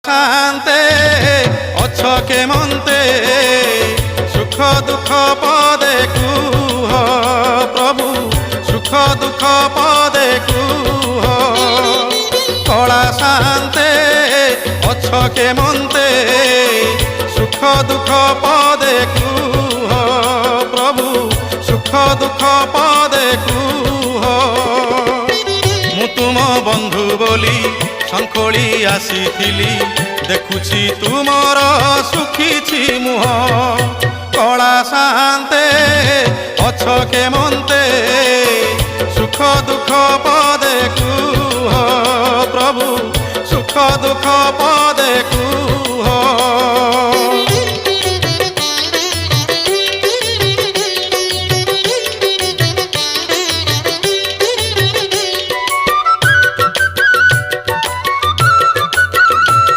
শান্তে অছ কেমন্তে সুখ দুঃখ পদে কুহ প্রভু সুখ দুঃখ পদে কুহ কলা শান্তে অছ কেমন্তে সুখ দুঃখ পদে কুহ প্রভু সুখ দুঃখ পদে কুহ মু তুম বন্ধু বলি শঙ্খলি আসিছিলি দেখুছি তুমর সুখিছি মুহ কলা শান্তে অছ কেমন্তে সুখ দুঃখ পদে কুহ প্রভু সুখ দুঃখ পদে